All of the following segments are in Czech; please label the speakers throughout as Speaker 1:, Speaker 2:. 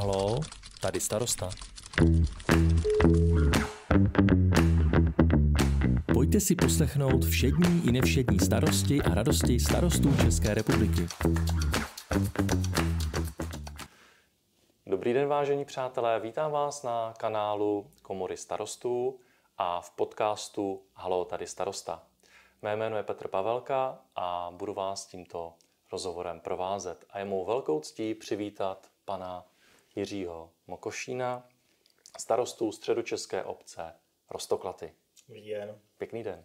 Speaker 1: Haló, tady starosta. Pojďte si poslechnout všední i nevšední starosti a radosti starostů České republiky. Dobrý den, vážení přátelé, vítám vás na kanálu Komory starostů a v podcastu Haló, tady starosta. Mé jméno je Petr Pavelka a budu vás tímto rozhovorem provázet. A je mou velkou ctí přivítat pana Jiřího Mokošína, starostu středočeské obce Roztoklaty.
Speaker 2: Dobrý den.
Speaker 1: Pěkný den.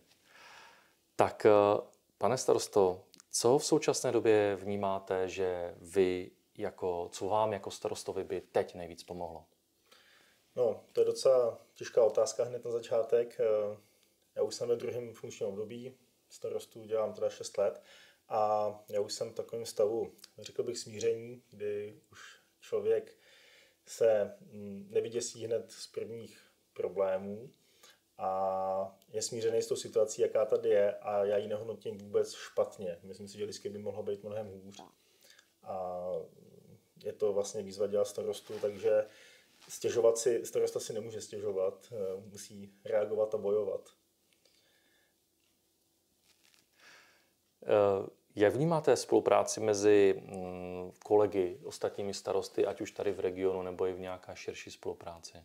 Speaker 1: Tak, pane starosto, co v současné době vnímáte, že co vám jako starostovi by teď nejvíc pomohlo?
Speaker 2: No, to je docela těžká otázka hned na začátek. Já už jsem ve druhém funkčním období, starostu dělám teda 6 let a já už jsem v takovém stavu, řekl bych, smíření, kdy už člověk se nevyděsí hned z prvních problémů a je smířený s tou situací, jaká tady je, a já ji nehodnotím vůbec špatně. Myslím si, že vždycky by mohlo být mnohem hůř. A je to vlastně výzva dělat starostu, takže starosta si nemůže stěžovat, musí reagovat a bojovat.
Speaker 1: Jak vnímáte spolupráci mezi kolegy, ostatními starosty, ať už tady v regionu, nebo i v nějaké širší spolupráci?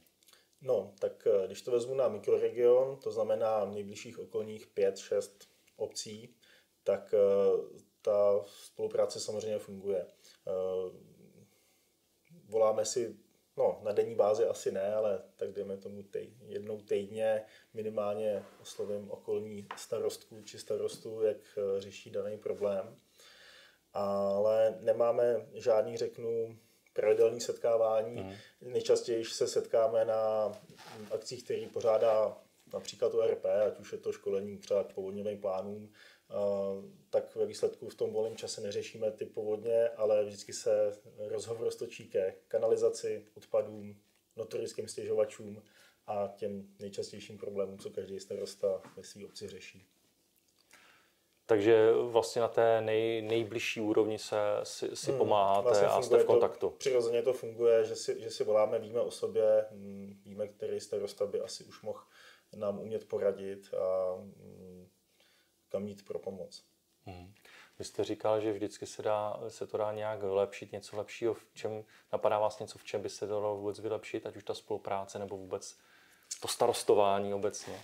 Speaker 2: No, tak když to vezmu na mikroregion, to znamená nejbližších okolních 5-6 obcí, tak ta spolupráce samozřejmě funguje. Voláme si, na denní bázi asi ne, ale tak dejme tomu jednou týdně minimálně oslovím okolní starostku či starostu, jak řeší daný problém. Ale nemáme žádný, pravidelné setkávání. Nejčastěji se setkáme na akcích, které pořádá například URP, ať už je to školení třeba k povodňovým plánům, tak ve výsledku v tom volném čase neřešíme ty povodně, ale vždycky se rozhovor stočí ke kanalizaci, odpadům, notorickým stěžovačům a těm nejčastějším problémům, co každý starosta ve své obci řeší.
Speaker 1: Takže vlastně na té nejbližší úrovni si pomáháte vlastně a jste v kontaktu.
Speaker 2: Přirozeně to funguje, že si voláme, víme o sobě, víme, který starosta by asi už mohl nám umět poradit a kam jít pro pomoc.
Speaker 1: Vy jste říkal, že vždycky se to dá nějak vylepšit, něco lepšího. Napadá vás něco, v čem by se dalo vůbec vylepšit, ať už ta spolupráce nebo vůbec to starostování obecně?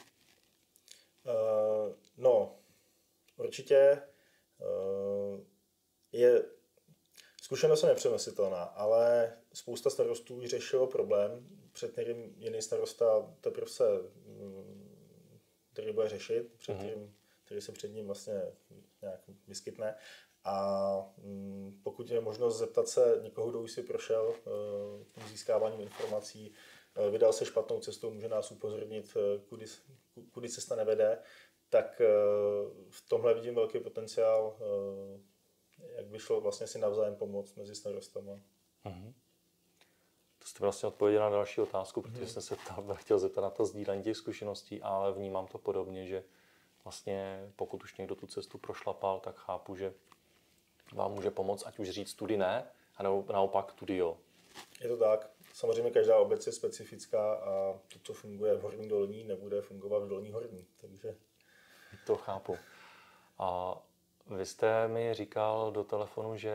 Speaker 2: Určitě zkušenost je nepřenositelná, ale spousta starostů řešilo problém, před kterým jiný starosta teprve který bude řešit, který se před ním vlastně nějak vyskytne. A pokud je možnost zeptat se někoho, kdo už si prošel získáváním informací, vydal se špatnou cestou, může nás upozornit, kudy cesta nevede, tak v tomhle vidím velký potenciál, jak by šlo vlastně si navzájem pomoct mezi starostama.
Speaker 1: To jste vlastně odpověděl na další otázku, protože jsem se chtěl zeptat na to sdílení těch zkušeností, ale vnímám to podobně, že vlastně pokud už někdo tu cestu prošlapal, tak chápu, že vám může pomoct, ať už říct tudy ne, a naopak tudy jo.
Speaker 2: Je to tak. Samozřejmě každá obec je specifická a to, co funguje v Horní Dolní, nebude fungovat v Dolní Horní, takže...
Speaker 1: To chápu. A vy jste mi říkal do telefonu, že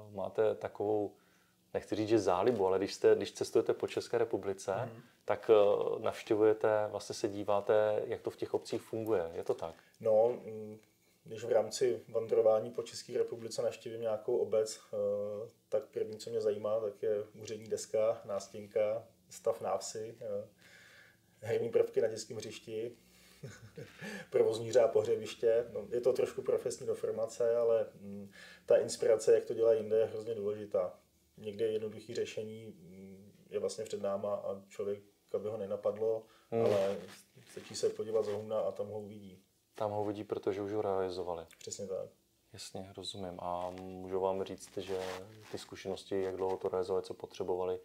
Speaker 1: máte takovou, nechci říct, že zálibu, ale když cestujete po České republice, tak navštěvujete, vlastně se díváte, jak to v těch obcích funguje. Je to tak?
Speaker 2: No, když v rámci vandrování po České republice navštívím nějakou obec, tak první, co mě zajímá, tak je úřední deska, nástěnka, stav návsi, herní prvky na dětském hřišti, provozní řád pohřebiště. Je to trošku profesní deformace, ale ta inspirace, jak to dělají jinde, je hrozně důležitá. Někdy jednoduché řešení je vlastně před náma a člověk, aby ho nenapadlo, ale stačí se podívat za humna a tam ho uvidí.
Speaker 1: Tam ho vidí, protože už ho realizovali.
Speaker 2: Přesně tak.
Speaker 1: Jasně, rozumím. A můžu vám říct, že ty zkušenosti, jak dlouho to realizovali, co potřebovali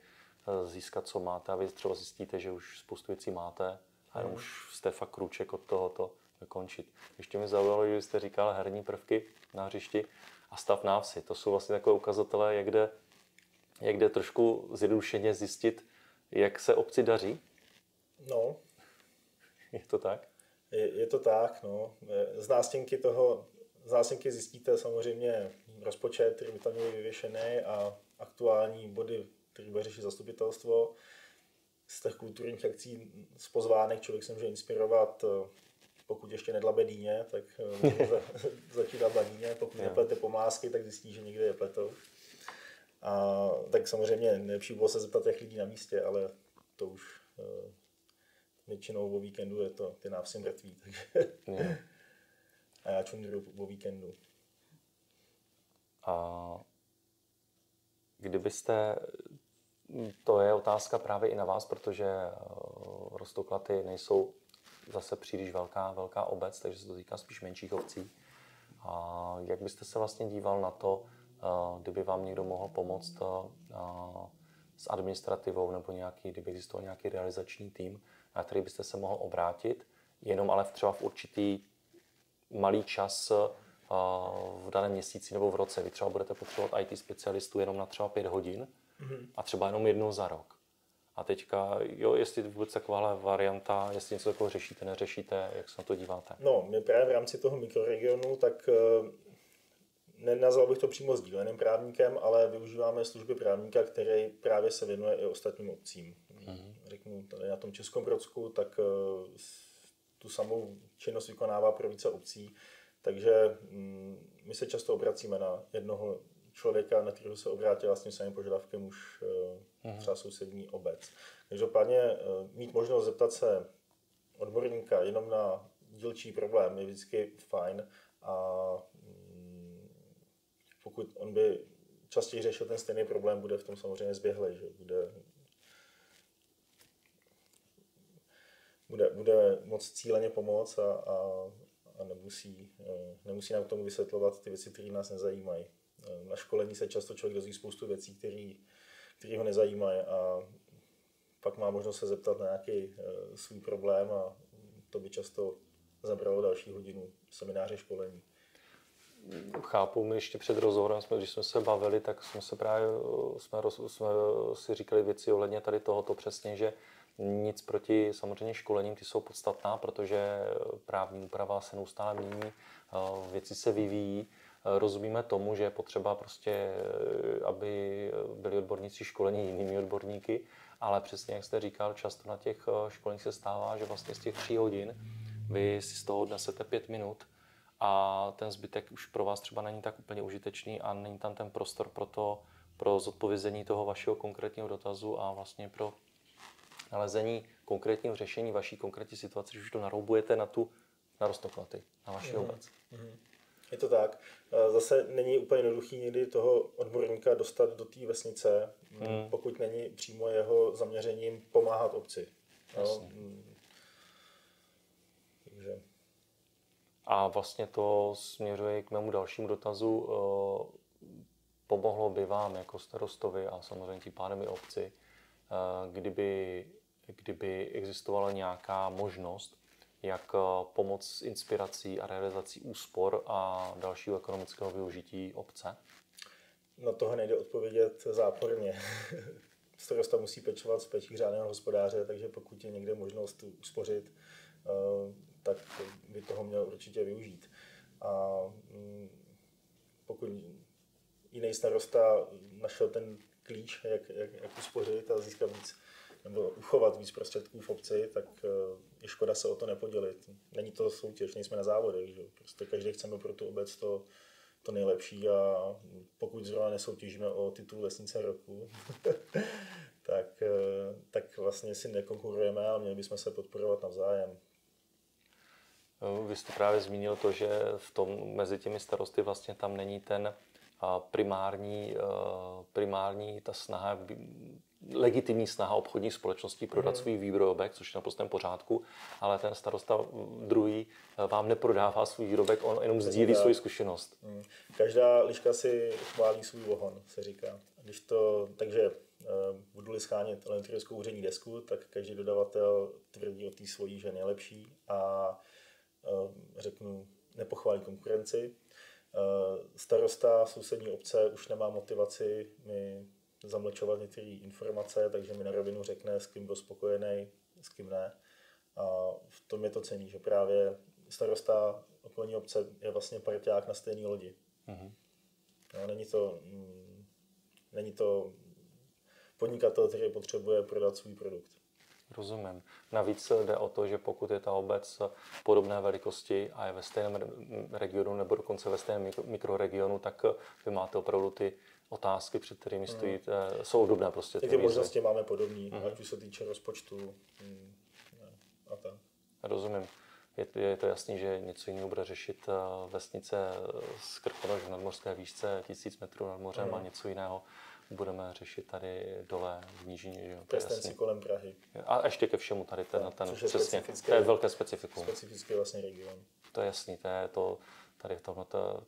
Speaker 1: získat, co máte, a vy třeba zjistíte, že už spoustu věcí máte a už jste fakt krůček od tohoto dokončit. Ještě mi zaujalo, že jste říkal herní prvky na hřišti a stav návsi. To jsou vlastně takové ukazatele, jak jde jak jde trošku zjednodušeně zjistit, jak se obci daří?
Speaker 2: No.
Speaker 1: Je to tak?
Speaker 2: Je to tak, no. Z nástěnky zjistíte samozřejmě rozpočet, který by tam měl vyvěšený a aktuální body, který bude řešit zastupitelstvo. Z těch kulturních akcí, z pozvánek člověk se může inspirovat, pokud ještě nedlabe dýně, tak může začít dlabat dýně, pokud neplete pomázky, tak zjistí, že někde je pletou. A tak samozřejmě nejlepší bylo se zeptat těch lidí na místě, ale to už většinou o víkendu je to ty návsi mrtví, takže a já čundruju o víkendu.
Speaker 1: A kdybyste, to je otázka právě i na vás, protože Roztoklaty nejsou zase příliš velká obec, takže se to týká spíš menších obcí. A jak byste se vlastně díval na to, kdyby vám někdo mohl pomoct s administrativou nebo kdyby existoval nějaký realizační tým, na který byste se mohl obrátit, jenom ale třeba v určitý malý čas v daném měsíci nebo v roce. Vy třeba budete potřebovat IT specialistu jenom na třeba 5 hodin a třeba jenom jednou za rok. A teďka, jestli vůbec takováhle varianta, jestli něco takového řešíte, neřešíte, jak se na to díváte?
Speaker 2: No, my právě v rámci toho mikroregionu, tak nenazval bych to přímo sdíleným právníkem, ale využíváme služby právníka, který právě se věnuje i ostatním obcím. Řeknu, tady na tom Českobrodsku, tak tu samou činnost vykonává pro více obcí, takže my se často obracíme na jednoho člověka, na kterého se obrátí vlastně samým požadavkem už třeba sousední obec. Každopádně mít možnost zeptat se odborníka jenom na dílčí problém je vždycky fajn a pokud on by častěji řešil ten stejný problém, bude v tom samozřejmě zběhlej, že bude moc cíleně pomoct a nemusí nám k tomu vysvětlovat ty věci, které nás nezajímají. Na školení se často člověk dozví spoustu věcí, které ho nezajímají a pak má možnost se zeptat na nějaký svůj problém a to by často zabralo další hodinu semináře školení.
Speaker 1: Chápu, my ještě před rozhovorem, když jsme se bavili, tak jsme si říkali věci ohledně tady tohoto přesně, že nic proti samozřejmě školením, ty jsou podstatná, protože právní úprava se neustále mění, věci se vyvíjí. Rozumíme tomu, že je potřeba prostě, aby byli odborníci školení jinými odborníky, ale přesně jak jste říkal, často na těch školeních se stává, že vlastně z těch 3 hodin vy si z toho odnesete 5 minut a ten zbytek už pro vás třeba není tak úplně užitečný a není tam ten prostor pro zodpovězení toho vašeho konkrétního dotazu a vlastně pro nalezení konkrétního řešení vaší konkrétní situace, že už to naroubujete na Roztoklaty, na vaši obec.
Speaker 2: Je to tak. Zase není úplně jednoduchý někdy toho odborníka dostat do té vesnice, pokud není přímo jeho zaměřením pomáhat obci. No, takže.
Speaker 1: A vlastně to směřuje k mému dalšímu dotazu. Pomohlo by vám jako starostovi a samozřejmě tím pádem i obci, kdyby existovala nějaká možnost, jak pomoct s inspirací a realizací úspor a dalšího ekonomického využití obce?
Speaker 2: Na toho nejde odpovědět záporně. Starosta musí pečovat z péčí řádného hospodáře, takže pokud je někde možnost uspořit, tak by toho měl určitě využít. A pokud jiný starosta našel ten klíč, jak uspořit a získat víc, nebo uchovat víc prostředků v obci, tak je škoda se o to nepodělit. Není to soutěž, nejsme na závodech, že? Prostě každý chceme pro tu obec to nejlepší a pokud zrovna nesoutěžíme o titul vesnice roku, tak vlastně si nekonkurujeme a měli bychom se podporovat navzájem.
Speaker 1: Vy jste právě zmínil to, že mezi těmi starosty vlastně tam není ten primární ta snaha, legitimní snaha obchodní společnosti prodat svůj výrobek, což je naprosto v pořádku, ale ten starosta druhý vám neprodává svůj výrobek, on jenom sdílí svoji zkušenost.
Speaker 2: Každá liška si chválí svůj vohon, se říká. Takže budu-li schánět elektrickou úřední desku, tak každý dodavatel tvrdí o té svojí, že je nejlepší a řeknu, nepochválí konkurenci. Starosta sousední obce už nemá motivaci mi zamlčovat některé informace, takže mi na rovinu řekne, s kým byl spokojený, s kým ne. A v tom je to cenný, že právě starosta okolní obce je vlastně parťák na stejné lodi. Mm-hmm. No, není to podnikatel, který potřebuje prodat svůj produkt.
Speaker 1: Rozumím. Navíc jde o to, že pokud je ta obec podobné velikosti a je ve stejném regionu nebo dokonce ve stejném mikroregionu, tak vy máte opravdu ty otázky, před kterými stojíte, jsou obdobné prostě.
Speaker 2: Ty možnosti máme podobný, ať už se týče rozpočtu a tak.
Speaker 1: Rozumím. Je to jasný, že něco jiného bude řešit vesnice z Krkonoš v nadmořské výšce 1000 metrů nad mořem a něco jiného budeme řešit tady dole v nížině.
Speaker 2: Prstenci kolem Prahy.
Speaker 1: A ještě ke všemu tady ten přesně. To
Speaker 2: je
Speaker 1: velké specifikum.
Speaker 2: Specifický vlastně region.
Speaker 1: To je jasný, tady v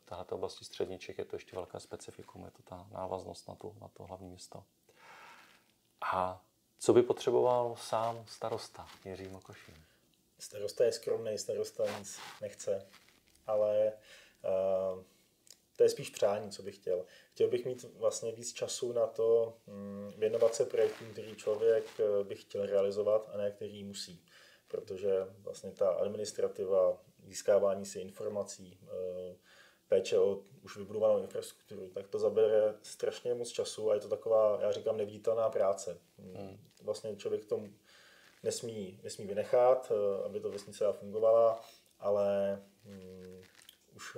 Speaker 1: této oblasti střední Čech je to ještě velké specifikum, je to ta návaznost na to hlavní město. A co by potřeboval sám starosta Jiří Mokošín?
Speaker 2: Starosta je skromný, starosta nic nechce, ale to je spíš přání, co bych chtěl. Chtěl bych mít vlastně víc času na to věnovat se projektům, který člověk by chtěl realizovat a ne který musí. Protože vlastně ta administrativa, získávání si informací, péče o už vybudovanou infrastrukturu, tak to zabere strašně moc času a je to taková, já říkám, neviditelná práce. Vlastně člověk tomu nesmí vynechat, aby to vesnice fungovala, ale už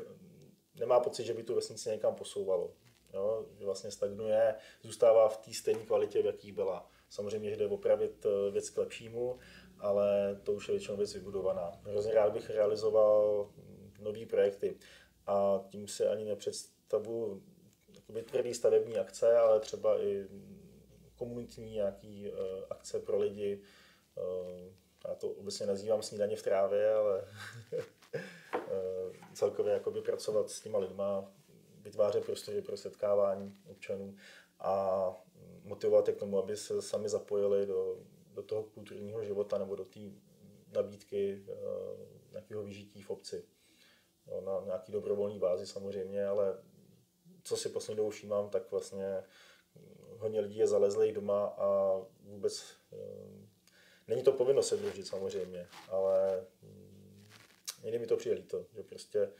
Speaker 2: nemá pocit, že by tu vesnici někam posouvalo. Jo? Že vlastně stagnuje, zůstává v té stejné kvalitě, v jaký byla. Samozřejmě, že jde opravit věc k lepšímu, ale to už je většinou věc vybudovaná. Hrozně rád bych realizoval nové projekty a tím se ani nepředstavuji tvrdý stavební akce, ale třeba i komunitní nějaký akce pro lidi. Já to obecně nazývám snídaně v trávě, ale celkově jakoby pracovat s těma lidma, vytvářet prostory pro setkávání občanů a motivovat je k tomu, aby se sami zapojili do toho kulturního života nebo do té nabídky nějakého vyžití v obci. No, na nějaký dobrovolný bázi samozřejmě, ale co si poslední dobou všímám, tak vlastně hodně lidí je zalezlých doma a vůbec není to povinnost se družit samozřejmě, ale někdy mi to přijde líto, že prostě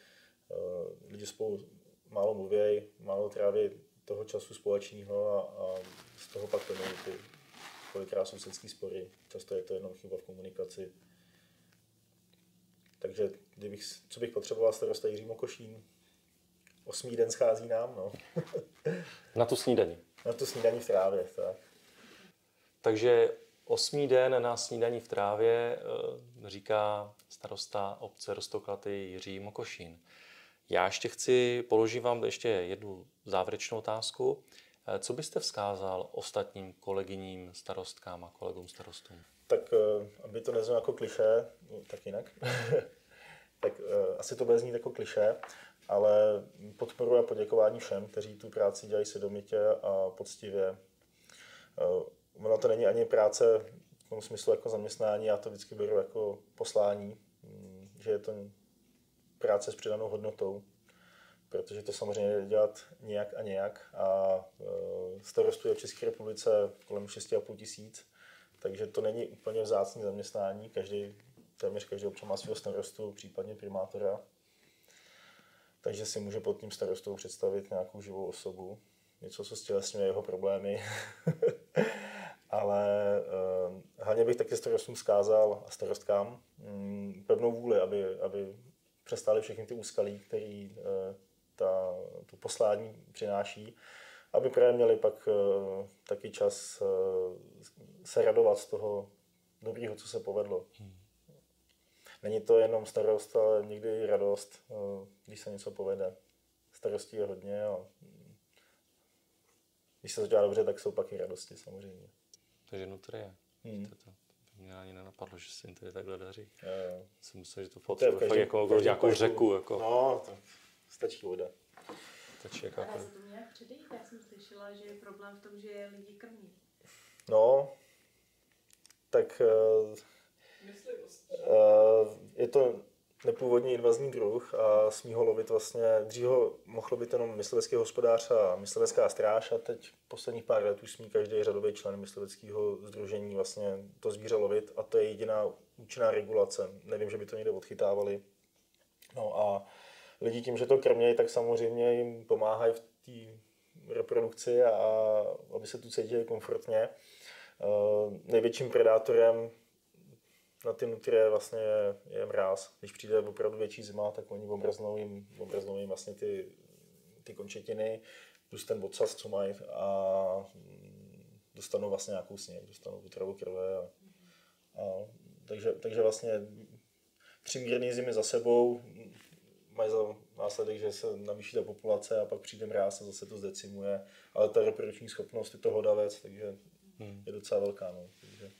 Speaker 2: lidi spolu málo mluví, málo tráví toho času společného a z toho pak plnou ty kolikrát sousedský spory. Často je to jenom chyba v komunikaci. Takže co bych potřeboval, starosta Jiří Mokošín, 8. den schází nám, no.
Speaker 1: Na tu snídani.
Speaker 2: Na tu snídani v trávě, tak.
Speaker 1: Takže 8. den na snídani v trávě říká starosta obce Roztoklaty Jiří Mokošín. Já ještě položím vám ještě jednu závěrečnou otázku. Co byste vzkázal ostatním kolegyním starostkám a kolegům starostům?
Speaker 2: Tak aby to neznělo jako klišé, tak jinak, tak asi to bude znít jako klišé, ale podporu a poděkování všem, kteří tu práci dělají svědomitě a poctivě. Ono to není ani práce v tom smyslu jako zaměstnání, já to vždycky beru jako poslání, že je to práce s přidanou hodnotou, protože to samozřejmě dělat nějak a nějak a starostů je v České republice kolem 6,5 tisíc, takže to není úplně vzácné zaměstnání, téměř každý občan má svého starostu, případně primátora, takže si může pod tím starostou představit nějakou živou osobu, něco, co stělesňuje jeho problémy, ale hlavně bych taky starostům vzkázal a starostkám pevnou vůli, aby přestali všechny ty úskalí, které to poslání přináší, aby právě měli pak taky čas se radovat z toho dobrého, co se povedlo. Není to jenom starost, ale někdy i radost, když se něco povede. Starostí je hodně a když se to dělá dobře, tak jsou pak i radosti samozřejmě.
Speaker 1: Takže nutry je. To mě ani nenapadlo, že se jim tady takhle daří. Jsem myslel, že to potřebuje fakt jako nějakou řeku. Jako.
Speaker 2: No, tak stačí voda.
Speaker 1: Stačí
Speaker 3: a dá se tomu nějak předejít? Já jsem slyšela, že je problém v tom, že lidi krmí.
Speaker 2: No, tak je to nepůvodně invazní druh a smí ho lovit vlastně, dřív ho mohl lovit jenom myslivecký hospodář a myslivecká stráž a teď posledních pár let už smí každý řadový člen mysliveckého sdružení vlastně to zvíře lovit a to je jediná účinná regulace. Nevím, že by to někde odchytávali. No a lidi tím, že to krmějí, tak samozřejmě jim pomáhají v té reprodukci a aby se tu cítili komfortně. Největším predátorem na ty nutrie vlastně je mráz. Když přijde opravdu větší zima, tak oni obraznou jim vlastně ty končetiny plus ten odsaz, co mají a dostanou vlastně nějakou sněh, dostanou potravu krve. Takže vlastně 3 mírné zimy za sebou mají za následek, že se navýší ta populace a pak přijde mráz a zase to zdecimuje. Ale ta reprodukční schopnost je to hlodavec, takže je docela velká. No. Takže...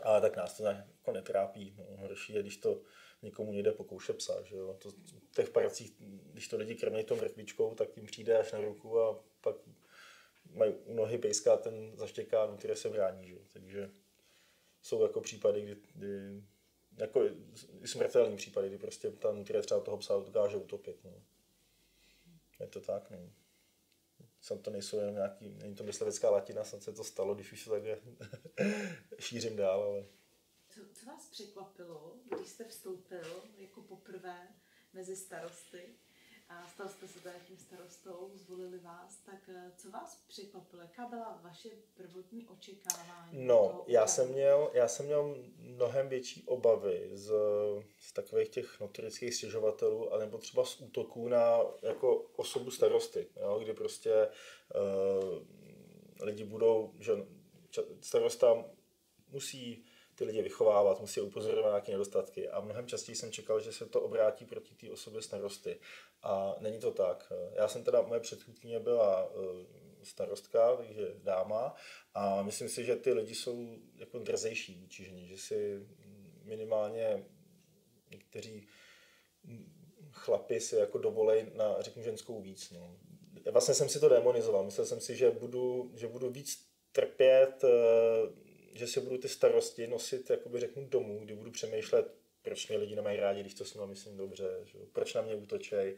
Speaker 2: Ale tak nás to jako netrápí. No. Horší je, když to někomu nejde po kouše psa. Že jo? To, v těch parcích, když to lidi krmějí tou mrkvičkou, tak jim přijde až na ruku a pak mají u nohy pejska, ten zaštěká, no, které se brání. Že jo? Takže jsou jako případy, kdy jako smrtelný případy, kdy prostě ta nutrie třeba toho psa dokáže utopit. No. Je to tak, no. Snad to nejsou jenom není to myslivecká latina, snad se to stalo, když už se takhle šířím dál, ale...
Speaker 3: Co vás překvapilo, když jste vstoupil jako poprvé mezi starosty a stal jste se tím starostou, zvolili vás, tak co vás překvapilo? Jaká byla vaše prvotní očekávání?
Speaker 2: No, já jsem měl mnohem větší obavy z takových těch notorických stěžovatelů, anebo třeba z útoků na jako osobu starosty, jo, kdy prostě lidi budou, že starosta musí ty lidi vychovávat, musí upozorňovat na nějaké nedostatky a mnohem častěji jsem čekal, že se to obrátí proti té osobě starosty. A není to tak. Moje předchůdkyně byla starostka, takže dáma a myslím si, že ty lidi jsou jako drzejší vůči ženě, že si minimálně někteří chlapi si jako dovolej na, řeknu, ženskou víc. No. Vlastně jsem si to demonizoval. Myslel jsem si, že budu víc trpět, že si budu ty starosti nosit, jakoby řeknu, domů, kdy budu přemýšlet, proč mě lidi nemají rádi, když to s nimi myslím dobře, že? Proč na mě útočej.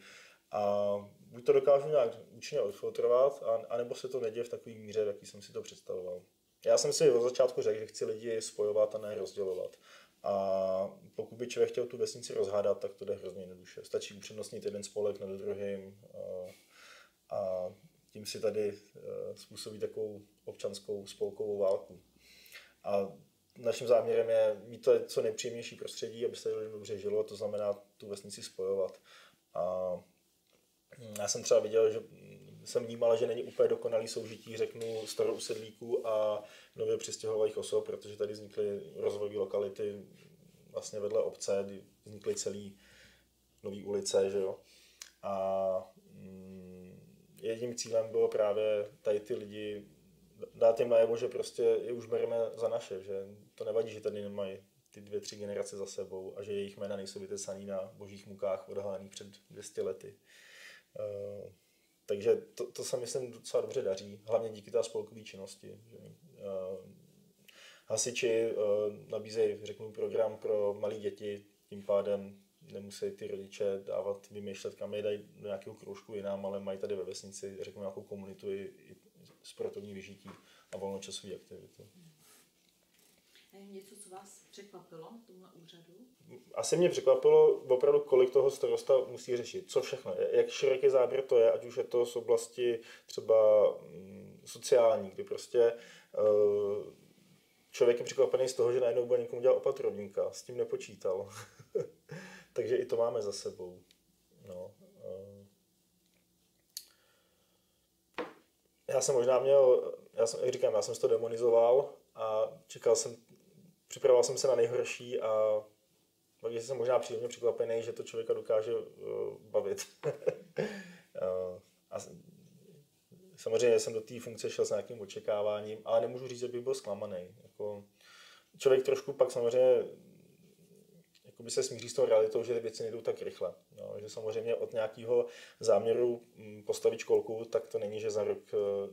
Speaker 2: A buď to dokážu nějak účinně odfiltrovat, anebo se to neděje v takové míře, v jaký jsem si to představoval. Já jsem si od začátku řekl, že chci lidi spojovat a ne rozdělovat. A pokud by člověk chtěl tu vesnici rozhádat, tak to jde hrozně jednoduše. Stačí upřednostnit jeden spolek nad druhým a tím si tady způsobí takovou občanskou spolkovou válku. A naším záměrem je mít to co nejpříjemnější prostředí, aby se lidem dobře žilo, to znamená tu vesnici spojovat. A já jsem třeba viděl, že jsem vnímal, že není úplně dokonalý soužití, řeknu, starousedlíků a nově přistěhovalých osob, protože tady vznikly rozvojové lokality vlastně vedle obce, kdy vznikly celý nový ulice, že jo. A jedním cílem bylo právě tady ty lidi dát jim najevo, že prostě je už bereme za naše, že to nevadí, že tady nemají ty 2-3 generace za sebou a že jejich jména nejsou vytesaný na božích mukách odhalených před 200 lety. Takže to se myslím docela dobře daří, hlavně díky té spolkové činnosti. Že, hasiči nabízejí, řeknu, program pro malé děti, tím pádem nemusí ty rodiče vymýšlet, kam je dají do nějakého kroužku jinam, ale mají tady ve vesnici, řeknu, nějakou komunitu i sportovní vyžití a volnočasové aktivity.
Speaker 3: Něco, co vás překvapilo v tomhle úřadu?
Speaker 2: Asi mě překvapilo opravdu, kolik toho starosta musí řešit. Co všechno, jak široký záběr to je, ať už je to z oblasti třeba sociální, kdy prostě člověk je překvapený z toho, že najednou bude někomu dělat opatrovníka. S tím nepočítal. Takže i to máme za sebou. No. Já jsem to demonizoval a připravoval jsem se na nejhorší a takže jsem možná příjemně překvapený, že to člověka dokáže bavit. A samozřejmě jsem do té funkce šel s nějakým očekáváním, ale nemůžu říct, že bych byl zklamaný. Jako, člověk trošku pak samozřejmě by se smíří s tou realitou, že ty věci nejdou tak rychle. No, že samozřejmě od nějakého záměru postavit školku, tak to není, že za rok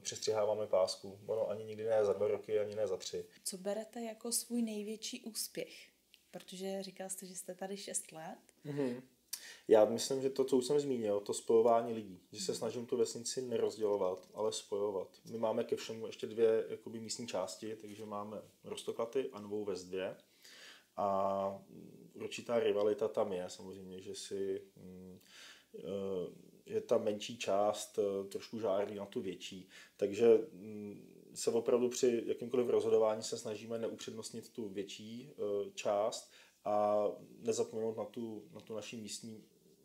Speaker 2: přistřiháváme pásku. Ono ani nikdy ne za 2 roky, ani ne za 3.
Speaker 4: Co berete jako svůj největší úspěch?
Speaker 3: Protože říkal jste, že jste tady 6 let.
Speaker 2: Mm-hmm. Já myslím, že to, co už jsem zmínil, to spojování lidí, že se snažím tu vesnici nerozdělovat, ale spojovat. My máme ke všemu ještě 2 jakoby místní části, takže máme Roztoklaty a Novou Ves 2. A určitá rivalita tam je, samozřejmě, že ta menší část trošku žárlí na tu větší. Takže se opravdu při jakýmkoliv rozhodování se snažíme neupřednostnit tu větší část a nezapomenout na tu naši místní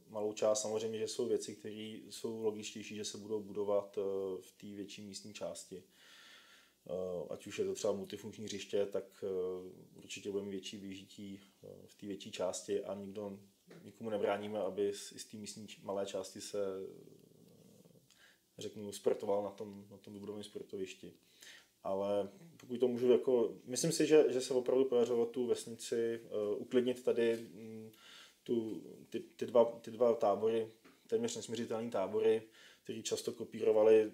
Speaker 2: malou část. Samozřejmě, že jsou věci, které jsou logičtější, že se budou budovat v té větší místní části. Ať už je to třeba multifunkční hřiště, tak určitě budeme větší využití v té větší části a nikomu nebráníme, aby z té místní malé části se, řeknu, sportoval na tom vybudovaném sportovišti. Ale pokud to můžu, myslím si, že se opravdu podařilo tu vesnici uklidnit tady ty dva tábory, téměř nesměřitelné tábory, které často kopírovali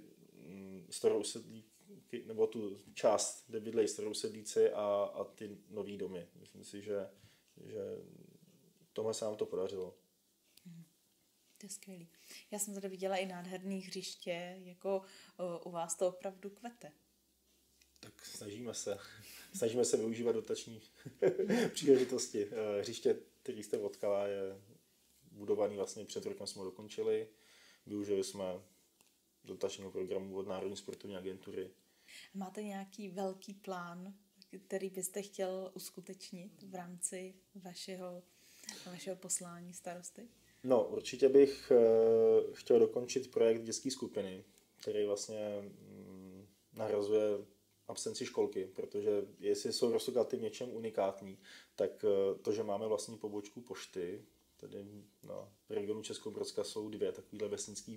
Speaker 2: starousedlíky, nebo tu část, kde bydlejí starousedlíci a ty nový domy. Myslím si, že tohle se nám to podařilo.
Speaker 3: To je skvělý. Já jsem tady viděla i nádherné hřiště, jako u vás to opravdu kvete.
Speaker 2: Tak snažíme se využívat dotační příležitosti. Hřiště, který jste potkala, je budovaný vlastně před rokem jsme ho dokončili. Využili jsme dotačního programu od Národní sportovní agentury.
Speaker 3: Máte nějaký velký plán, který byste chtěl uskutečnit v rámci vašeho poslání starosty?
Speaker 2: No, určitě bych chtěl dokončit projekt dětské skupiny, který vlastně nahrazuje absenci školky, protože jestli jsou Roztoklaty v něčem unikátní, tak to, že máme vlastní pobočku pošty, tady na regionu Českobrodska jsou 2 takovéhle vesnické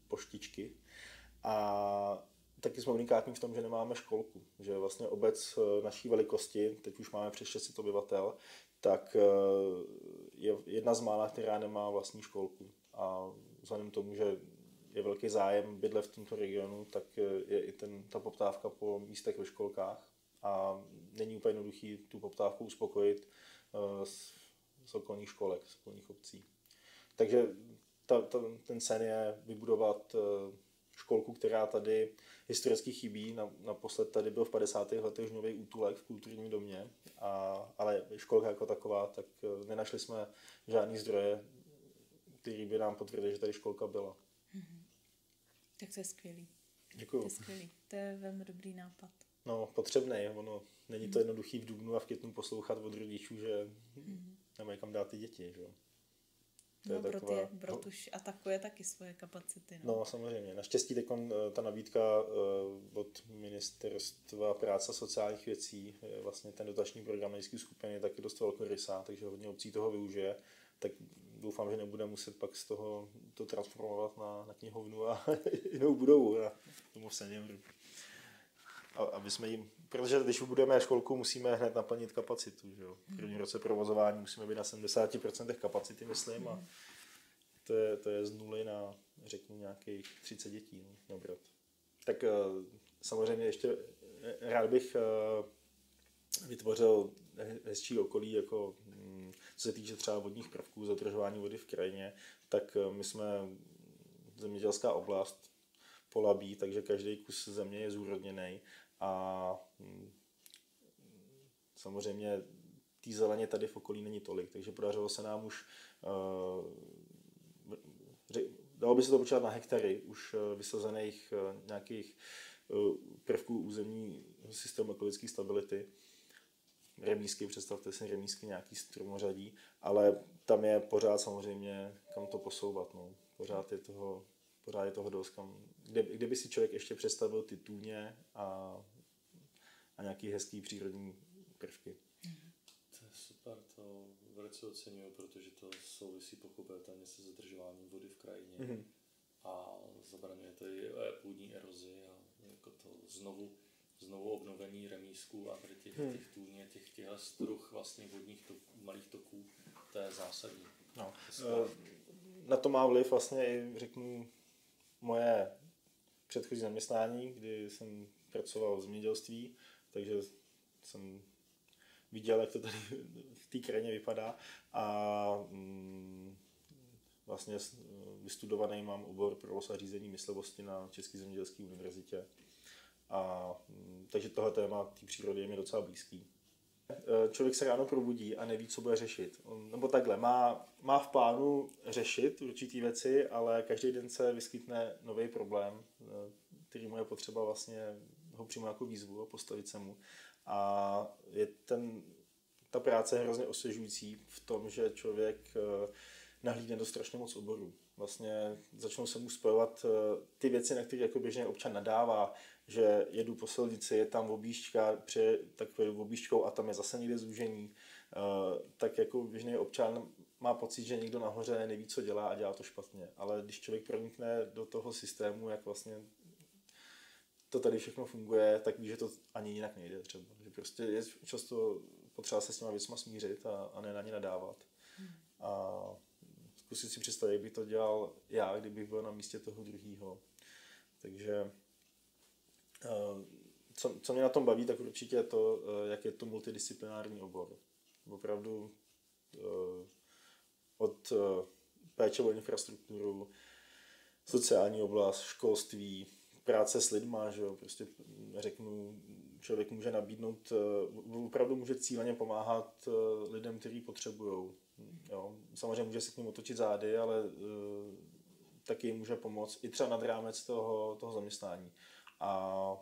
Speaker 2: poštičky a taky jsme unikátní v tom, že nemáme školku, že vlastně obec naší velikosti, teď už máme přes 600 obyvatel, tak je jedna z mála, která nemá vlastní školku a vzhledem k tomu, že je velký zájem bydlet v tomto regionu, tak je i ta poptávka po místech ve školkách a není úplně jednoduchý tu poptávku uspokojit z okolních školek, z okolních obcí. Takže ten sen je vybudovat školku, která tady historicky chybí. Naposled tady byl v 50. letech žňový útulek v kulturním domě, ale školka jako taková, tak nenašli jsme žádný zdroje, který by nám potvrdil, že tady školka byla.
Speaker 3: Mm-hmm. Tak to je skvělý.
Speaker 2: Děkuju.
Speaker 3: To je skvělý. To je velmi dobrý nápad.
Speaker 2: No, potřebný. Ono není to jednoduchý v dubnu a v květnu poslouchat od rodičů, že nemají kam dát ty děti. Že?
Speaker 3: Brod už atakuje taky svoje kapacity.
Speaker 2: No, samozřejmě. Naštěstí teď ta nabídka od Ministerstva práce a sociálních věcí, vlastně ten dotační program dětské skupiny je taky dost velkorysá, takže hodně obcí toho využije. Tak doufám, že nebude muset pak z toho to transformovat na knihovnu a jinou budovu, na domov seniorů. Aby jsme jim, protože když budeme školku, musíme hned naplnit kapacitu. Že jo? V prvním roce provozování musíme být na 70% kapacity, myslím, a to je z 0 na, řeknu, nějakých 30 dětí. No, tak samozřejmě ještě rád bych vytvořil hezčí okolí, jako co se týče třeba vodních prvků, zadržování vody v krajině, tak my jsme zemědělská oblast Polabí, takže každý kus země je zúrodněný a samozřejmě té zeleně tady v okolí není tolik, takže podařilo se nám už, dalo by se to počítat na hektary, už vysazených nějakých prvků územní systému ekologické stability. Remísky, představte si remísky, nějaký stromořadí, ale tam je pořád samozřejmě kam to posouvat. No. Pořád je toho dost, kde by si člověk ještě představil ty tůně a nějaký hezký přírodní prvky.
Speaker 1: To je super, to velice oceňuji, protože to souvisí pochopitelně se zadržováním vody v krajině a zabraňuje to i půdní erozi a jako to znovu obnovení remísků a tady těch tůně, těchto druh vlastně vodních malých toků, to je zásadní.
Speaker 2: No. Na to má vliv vlastně i, řeknu, moje předchozí zaměstnání, kdy jsem pracoval v zemědělství, takže jsem viděl, jak to tady v té krajině vypadá a vlastně vystudovaný mám obor provoz a řízení myslivosti na České zemědělské univerzitě. A takže tohle téma té přírody je mi docela blízký. Člověk se ráno probudí a neví, co bude řešit. Nebo takhle, má v plánu řešit určitý věci, ale každý den se vyskytne nový problém, který mu je potřeba vlastně ho přijmout jako výzvu a postavit se mu. A ta práce je hrozně osvěžující v tom, že člověk nahlídne do strašně moc oborů. Vlastně začnou se mu spojovat ty věci, na které jako běžný občan nadává, že jedu po silnici, je tam objížďka, tak jedu objížďkou a tam je zase někde zúžení, tak jako běžný občan má pocit, že někdo nahoře neví, co dělá a dělá to špatně. Ale když člověk pronikne do toho systému, jak vlastně to tady všechno funguje, tak ví, že to ani jinak nejde třeba. Že prostě je často potřeba se s těma věcma smířit a ne na ně nadávat. A zkusit si představit, jak bych to dělal já, kdybych byl na místě toho druhého. Takže co mě na tom baví, tak určitě je to, jak je to multidisciplinární obor. Opravdu od péče o infrastrukturu, sociální oblast, školství, práce s lidma, že jo, prostě řeknu, člověk může nabídnout, opravdu může cíleně pomáhat lidem, kteří potřebujou. Jo. Samozřejmě může se k ním otočit zády, ale taky jim může pomoct i třeba nad rámec toho zaměstnání. A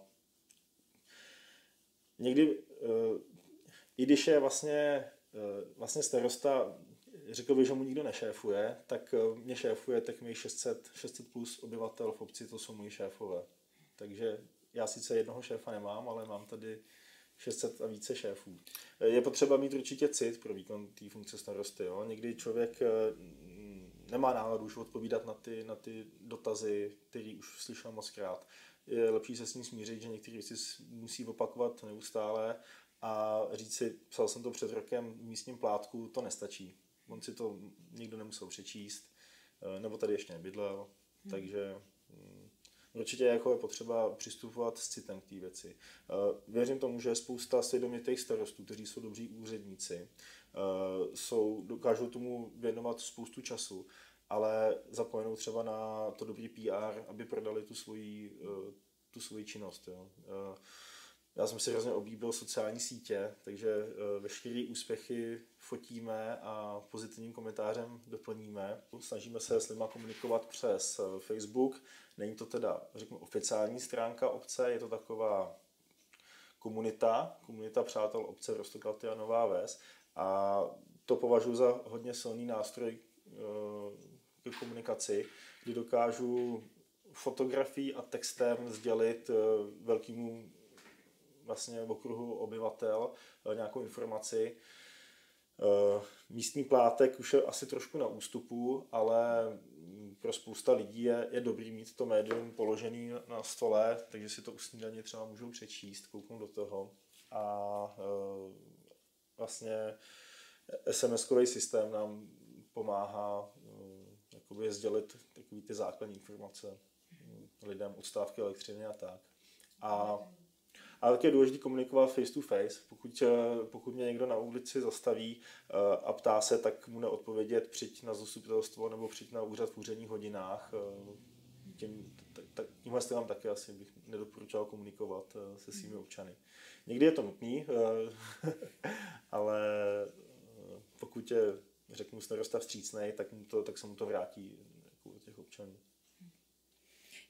Speaker 2: někdy, i když je vlastně starosta, řekl bych, že mu nikdo nešéfuje, tak mě šéfuje tak mých 600 plus obyvatel v obci, to jsou moji šéfové. Takže já sice jednoho šéfa nemám, ale mám tady 600 a více šéfů. Je potřeba mít určitě cit pro výkon té funkce starosty. Jo? Někdy člověk nemá náladu už odpovídat na ty dotazy, které už slyšel mockrát. Je lepší se s ním smířit, že některé věci musí opakovat neustále a říct si, psal jsem to před rokem v místním plátku, to nestačí. On si to nikdo nemusel přečíst, nebo tady ještě nebydlel, takže určitě je potřeba přistupovat s citem k té věci. Věřím tomu, že je spousta svědomitých starostů, kteří jsou dobří úředníci, dokážou tomu věnovat spoustu času, ale zapomenou třeba na to dobrý PR, aby prodali tu svoji činnost. Jo. Já jsem si hrozně oblíbil sociální sítě, takže veškeré úspěchy fotíme a pozitivním komentářem doplníme. Snažíme se s lidmi komunikovat přes Facebook. Není to teda, řeknu, oficiální stránka obce, je to taková komunita přátel obce Roztoklaty a Nová Ves. A to považuji za hodně silný nástroj ke komunikaci, kdy dokážu fotografií a textem sdělit velkému vlastně v okruhu obyvatel nějakou informaci. Místní plátek už je asi trošku na ústupu, ale pro spousta lidí je dobrý mít to médium položený na stole, takže si to u snídaně třeba můžou přečíst, kouknout do toho. A vlastně SMS-kový systém nám pomáhá jakoby sdělit takové ty základní informace lidem, odstávky elektřiny a tak. A taky je důležité komunikovat face to face. Pokud mě někdo na ulici zastaví a ptá se, tak mu neodpovědět, přijď na zastupitelstvo nebo přijď na úřad v úředních hodinách. Tímhle stylem taky asi bych nedoporučoval komunikovat se svými občany. Někdy je to nutný, ale pokud je, řeknu, starosta vstřícnej, tak se mu to vrátí od těch občanů.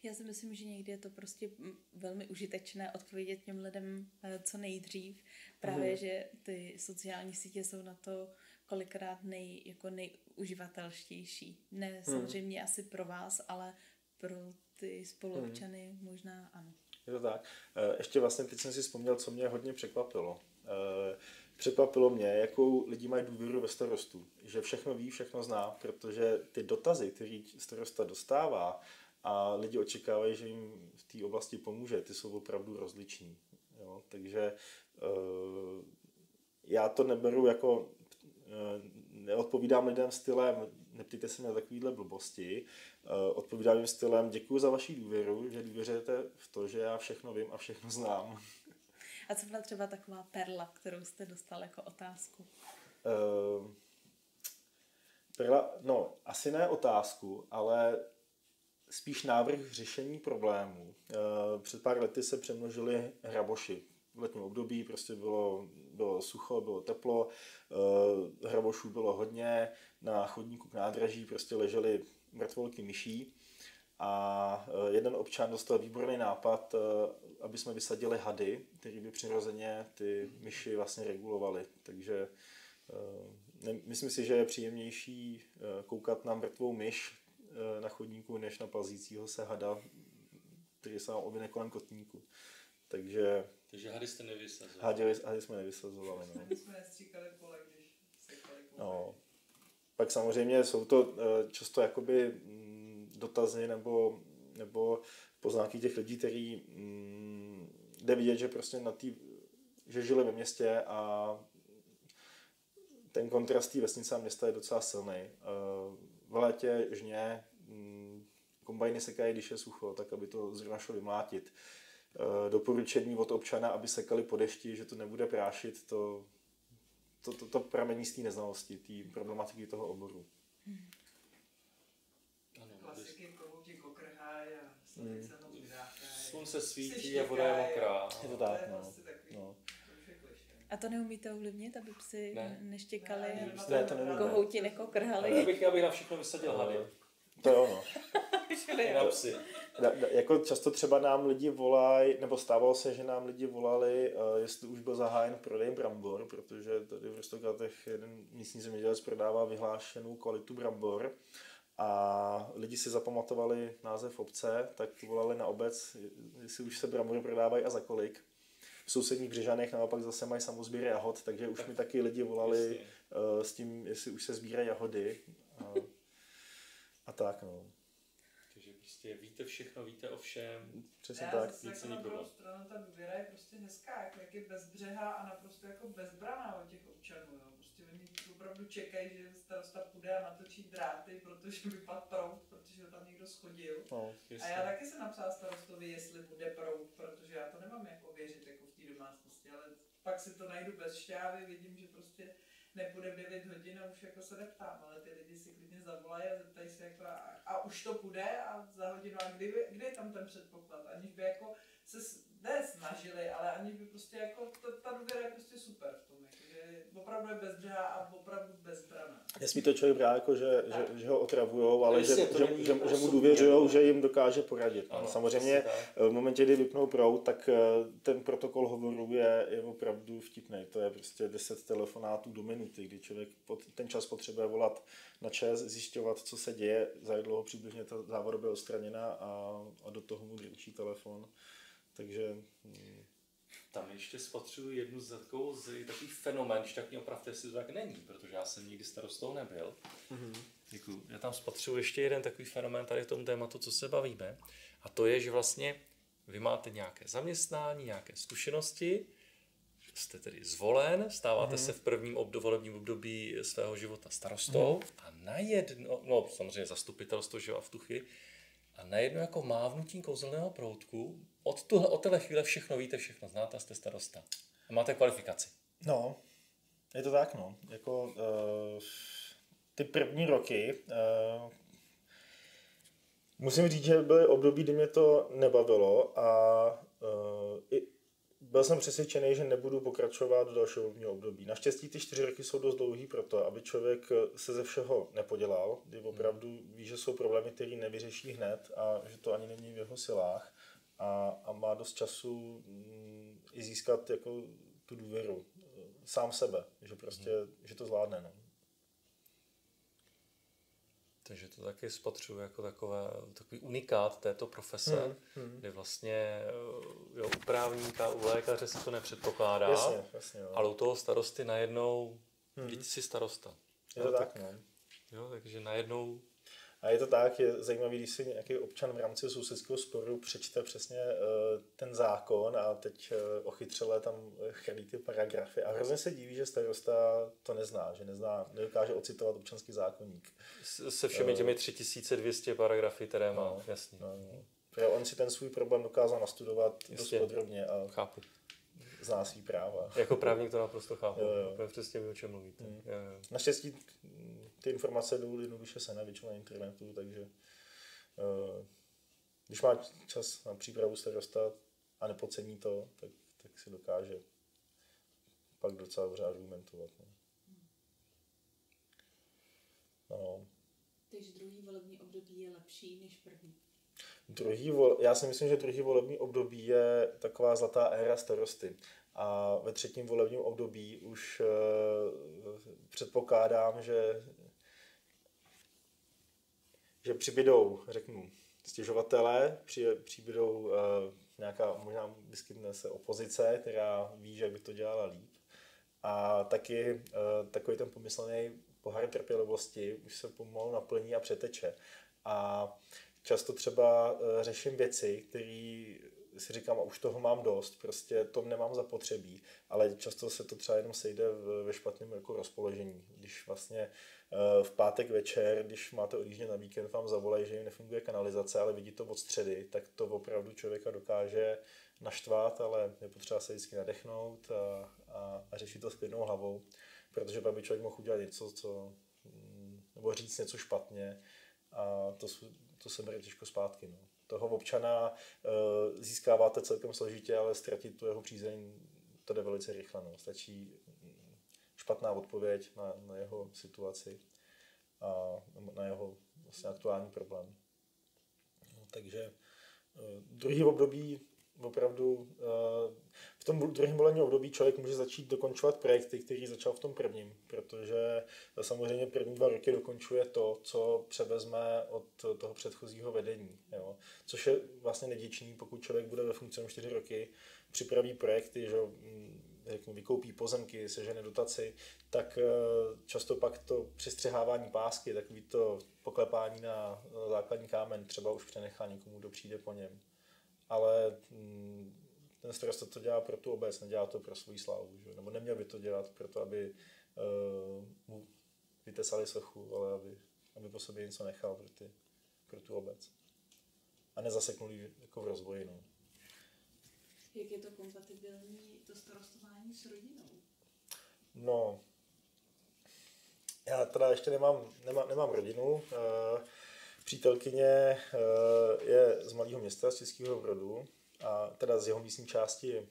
Speaker 4: Já si myslím, že někdy je to prostě velmi užitečné odpovědět těm lidem co nejdřív. Právě, že ty sociální sítě jsou na to kolikrát nejuživatelštější. Ne samozřejmě asi pro vás, ale pro ty spoluobčany možná ano.
Speaker 2: Je to tak. Ještě vlastně teď jsem si vzpomněl, co mě hodně překvapilo. Překvapilo mě, jakou lidi mají důvěru ve starostu. Že všechno ví, všechno zná, protože ty dotazy, které starosta dostává, a lidi očekávají, že jim v té oblasti pomůže. Ty jsou opravdu rozliční. Jo? Takže já to neberu jako, neodpovídám lidem stylem, neptejte se na takovýhle blbosti, odpovídám jim stylem, děkuji za vaši důvěru, že důvěřujete v to, že já všechno vím a všechno znám.
Speaker 4: A co byla třeba taková perla, kterou jste dostal jako otázku?
Speaker 2: No, asi ne otázku, ale spíš návrh řešení problémů. Před pár lety se přemnožili hraboši. V letním období prostě bylo sucho, bylo teplo, hrabošů bylo hodně, na chodníku k nádraží prostě ležely mrtvolky myší a jeden občan dostal výborný nápad, aby jsme vysadili hady, které by přirozeně ty myši vlastně regulovaly. Takže myslím si, že je příjemnější koukat na mrtvou myš na chodníku, než na plazícího se hada, který se nám obvine kolem kotníku. Takže
Speaker 1: hady jste nevysazovali.
Speaker 2: Hady jsme nevysazovali. No.
Speaker 5: My jsme nestříkali pole, když sekali pole.
Speaker 2: No. Pak samozřejmě jsou to často jakoby dotazy nebo poznámky těch lidí, který jde vidět, že prostě že žili ve městě a ten kontrast té vesnice a města je docela silný. V létě žně kombajny sekají, když je sucho, tak aby to zrovna šlo vymlátit. Doporučení od občana, aby sekali po dešti, že to nebude prášit, to pramení z té neznalosti, té problematiky toho oboru.
Speaker 5: Klasiky, kohouti kokrhají a slavice jenom vydáchají.
Speaker 1: Slunce svítí a voda je mokrá.
Speaker 2: Je to tak, no.
Speaker 4: A to neumíte ovlivnit, aby psi neštěkali
Speaker 2: Ne, to nevím.
Speaker 4: kohouti nekokrhali?
Speaker 1: Já bych na všechno vysadil hady.
Speaker 2: To jo, no.
Speaker 1: Na psy.
Speaker 2: Jako často třeba nám lidi volají, nebo stávalo se, že nám lidi volali, jestli už byl zahájen prodej brambor, protože tady v Roztokatech jeden místní zemědělec prodává vyhlášenou kvalitu brambor a lidi si zapamatovali název obce, tak volali na obec, jestli už se brambory prodávají a za kolik. V sousedních Břežanech naopak zase mají samosběry jahod, takže už mi taky lidi volali s tím, jestli už se sbírají jahody a tak, no.
Speaker 1: Takže prostě víte všechno, víte o všem.
Speaker 2: Přesně
Speaker 5: Já
Speaker 2: tak.
Speaker 5: zase jako na druhou stranu ta důvěra je prostě hezká, jak je bezbřehá a naprosto jako bezbraná od těch občanů. Jo. Prostě oni opravdu čekají, že starosta půjde a natočí dráty, protože vypadl proud, protože ho tam někdo schodil.
Speaker 2: No,
Speaker 5: a já taky jsem napsala starostovi, jestli bude proud, protože já to nemám jako věřit jako v té domácnosti, ale pak si to najdu bez šťávy, vidím, že prostě nepůjde v 9 hodin a už jako se neptám, ale ty lidi si klidně zavolají a zeptají se jako a už to půjde a za hodinu a kdy je tam ten předpoklad, aniž by jako se snažili, ale aniž by prostě jako ta důvěra je prostě super v tom, jako, že opravdu je bezbřehá a opravdu bezbraná.
Speaker 2: Nesmí to člověk brát jako, že ho otravujou, ale že mu důvěřujou, že jim dokáže poradit. Ano, samozřejmě v momentě, kdy vypnou proud, tak ten protokol hovoru je opravdu vtipný. To je prostě 10 telefonátů do minuty, kdy člověk ten čas potřebuje volat na ČEZ, zjišťovat, co se děje, za jak dlouho přibližně ta závoda byla odstraněna a do toho mu drčí telefon. Takže...
Speaker 1: Tam ještě spatřuju jednu z takový fenomén, když tak mě opravdu, jestli to tak není, protože já jsem nikdy starostou nebyl. Děkuju. Já tam spatřuju ještě jeden takový fenomén tady v tom tématu, co se bavíme. A to je, že vlastně vy máte nějaké zaměstnání, nějaké zkušenosti, jste tedy zvolen, stáváte se v prvním volebním období svého života starostou a najednou, no samozřejmě zastupitelstvo, že v tu chvíli, a najednou jako mávnutím kouzelného proutku od téhle chvíle všechno víte, všechno znáte a jste starosta. A máte kvalifikaci.
Speaker 2: No, je to tak, no. Jako ty první roky musím říct, že byly období, kdy mě to nebavilo a byl jsem přesvědčený, že nebudu pokračovat do dalšího volebního období. Naštěstí ty 4 roky jsou dost dlouhý proto, aby člověk se ze všeho nepodělal, kdy opravdu ví, že jsou problémy, které nevyřeší hned a že to ani není v jeho silách a má dost času i získat jako tu důvěru sám sebe, že prostě, že to zvládne. No.
Speaker 1: Takže to taky spatřuji jako takový unikát této profese, kdy vlastně u právníka, u lékaře se to nepředpokládá,
Speaker 2: jasně, jo.
Speaker 1: Ale u toho starosty najednou vždyť si starosta.
Speaker 2: Je to tak, no.
Speaker 1: Jo, takže najednou...
Speaker 2: A je to tak, je zajímavý, když si nějaký občan v rámci sousedského sporu přečte přesně ten zákon a teď ochytřele tam chrlí ty paragrafy a hrozně se diví, že starosta to nezná, že nedokáže ocitovat občanský zákoník.
Speaker 1: Se všemi těmi 3200 paragrafy, které má, jasně.
Speaker 2: No. On si ten svůj problém dokázal nastudovat dost podrobně. A
Speaker 1: chápu.
Speaker 2: zná svý práva.
Speaker 1: Jako právník to naprosto chápu.
Speaker 2: Jo.
Speaker 1: Přesně vím, o čem mluvíte. Jo.
Speaker 2: Naštěstí ty informace jdou jednoduše se většinou na internetu, takže když má čas na přípravu starosta a nepodcení to, tak si dokáže pak docela dobře argumentovat. No.
Speaker 3: Takže druhý volební období je lepší než první.
Speaker 2: Já si myslím, že druhý volební období je taková zlatá éra starosty. A ve třetím volebním období už předpokládám, že přibydou, řeknu, stěžovatelé, přibydou nějaká, možná vyskytne se opozice, která ví, že by to dělala líp. A taky takový ten pomyslný pohár trpělivosti už se pomalu naplní a přeteče. A často třeba řeším věci, které si říkám, a už toho mám dost, prostě to nemám zapotřebí, ale často se to třeba jenom sejde ve špatném jako rozpoložení. Když vlastně v pátek večer, když máte odjíždět na víkend, vám zavolají, že jim nefunguje kanalizace, ale vidí to od středy, tak to opravdu člověka dokáže naštvat, ale je potřeba se vždycky nadechnout a řešit to s klidnou hlavou, protože pak by člověk mohl udělat něco, nebo říct něco špatně a to se bere těžko zpátky. No. Toho občana získáváte celkem složitě, ale ztratit tu jeho přízeň, to jde velice rychle. No. Stačí špatná odpověď na jeho situaci a na jeho vlastně aktuální problém. No, takže druhý období opravdu, v tom druhém volebním období člověk může začít dokončovat projekty, který začal v tom prvním, protože samozřejmě první 2 roky dokončuje to, co převezme od toho předchozího vedení. Jo. Což je vlastně neděčný, pokud člověk bude ve funkci 4 roky, připraví projekty, že řeknu, vykoupí pozemky, sežene dotaci, tak často pak to přistřihávání pásky, takový to poklepání na základní kámen třeba už přenechá někomu, kdo přijde po něm. Ale ten starosta to dělá pro tu obec, nedělá to pro svou slávu. Že? Nebo neměl by to dělat proto, aby mu vytesali sochu, ale aby po sobě něco nechal pro tu obec. A nezaseknuli jako v rozvoji. No.
Speaker 3: Jak je to kompatibilní, to starostování s rodinou?
Speaker 2: No, já teda ještě nemám rodinu. Přítelkyně je z malého města, z Českého Brodu, a teda z jeho místní části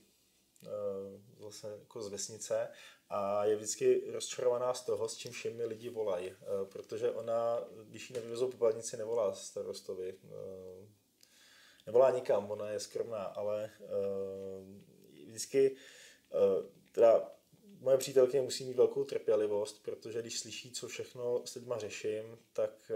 Speaker 2: vlastně jako z vesnice, a je vždycky rozčarovaná z toho, s čím všemi lidi volají, protože ona, když ji nevyvezou poplatníci, nevolá starostovi, nevolá nikam, ona je skromná, ale vždycky teda moje přítelkyně musí mít velkou trpělivost, protože když slyší, co všechno s lidma řeším, tak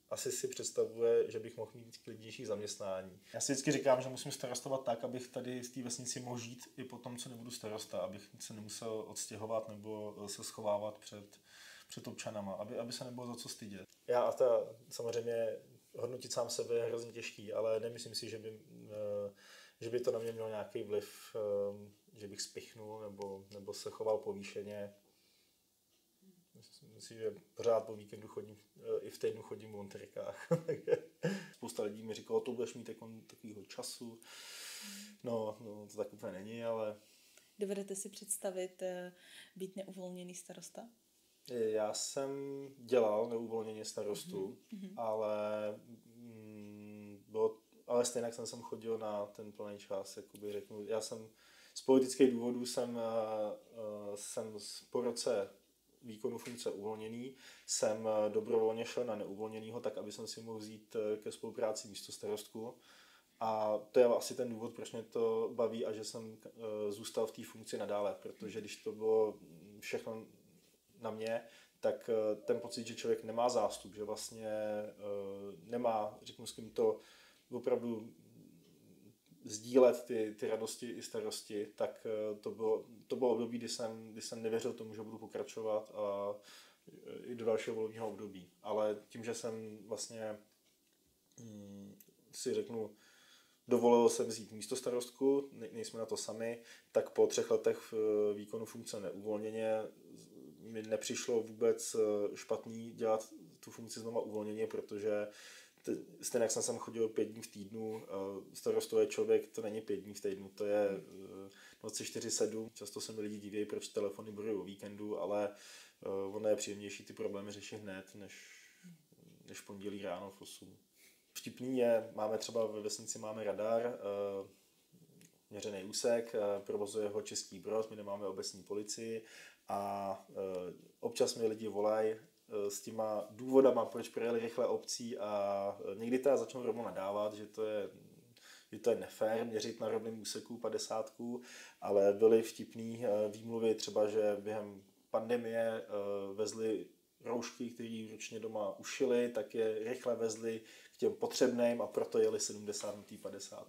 Speaker 2: asi si představuje, že bych mohl mít klidnější zaměstnání. Já si vždycky říkám, že musím starostovat tak, abych tady v té vesnici mohl žít i po tom, co nebudu starosta, abych se nemusel odstěhovat nebo se schovávat před občanama, aby se nebylo za co stydět. Já a samozřejmě hodnotit sám sebe je hrozně těžký, ale nemyslím si, že by to na mě mělo nějaký vliv, že bych spichnul nebo se choval povýšeně. Myslím, že pořád po víkendu chodím, i v týdnu chodím v monterkách. Spousta lidí mi říkalo, to budeš mít takovýho času. No, to tak úplně není, ale...
Speaker 4: Dovedete si představit být neuvolněný starosta?
Speaker 2: Já jsem dělal neuvolněně starostu, ale stejně jsem chodil na ten plný čas, jakoby řeknu. Já jsem z politických důvodů jsem po roce výkonu funkce uvolněný, jsem dobrovolně šel na neuvolněnýho, tak aby jsem si mohl vzít ke spolupráci místostarostku. A to je asi ten důvod, proč mě to baví a že jsem zůstal v té funkci nadále, protože když to bylo všechno na mě, tak ten pocit, že člověk nemá zástup, že vlastně nemá, řeknu, s kým to opravdu sdílet ty radosti i starosti, tak to bylo období, kdy jsem nevěřil tomu, že budu pokračovat a i do dalšího volebního období. Ale tím, že jsem vlastně si řeknu, dovolil jsem vzít místostarostku, nejsme na to sami, tak po 3 letech výkonu funkce neuvolněně mi nepřišlo vůbec špatný dělat tu funkci znova uvolněně, protože Stejně jak jsem sem chodil 5 dní v týdnu, starostové člověk, to není 5 dní v týdnu, to je 24/7. Často se mi lidi diví, proč telefony budou o víkendu, ale ono je příjemnější ty problémy řešit hned, než v pondělí ráno v 8. Vtipný je, máme třeba ve vesnici máme radar, měřený úsek, provozuje ho Český Brod, my nemáme obecní policii a občas mi lidi volají s těma důvodama, proč projeli rychle obcí a někdy teda začnou rovnou nadávat, že to je nefér měřit na rovném úseku 50, ale byly vtipný výmluvy třeba, že během pandemie vezli roušky, které ručně doma ušili, tak je rychle vezli k těm potřebným a proto jeli 70 na té 50.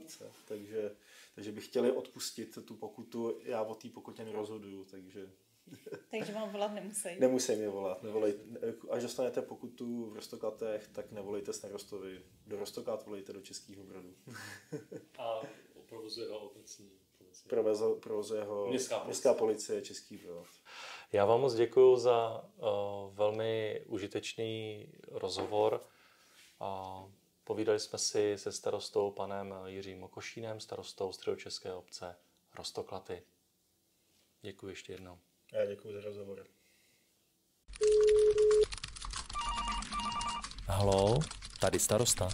Speaker 2: Takže by chtěli odpustit tu pokutu, já o té pokutě nerozhoduju, takže
Speaker 4: vám volat nemusí.
Speaker 2: Nemusí mě volat. Až dostanete pokutu v Roztoklatech, tak nevolejte starostovi. Do Roztoklat volejte do Českého Brodu.
Speaker 1: A provozuje ho obecní policie?
Speaker 2: Provozuje ho Městská policie Český Brod.
Speaker 1: Já vám moc děkuju za velmi užitečný rozhovor. Povídali jsme si se starostou panem Jiřím Mokošínem, starostou středočeské obce Roztoklaty. Děkuji ještě jednou.
Speaker 2: Já děkuji za rozhovor.
Speaker 1: Haló, tady starosta.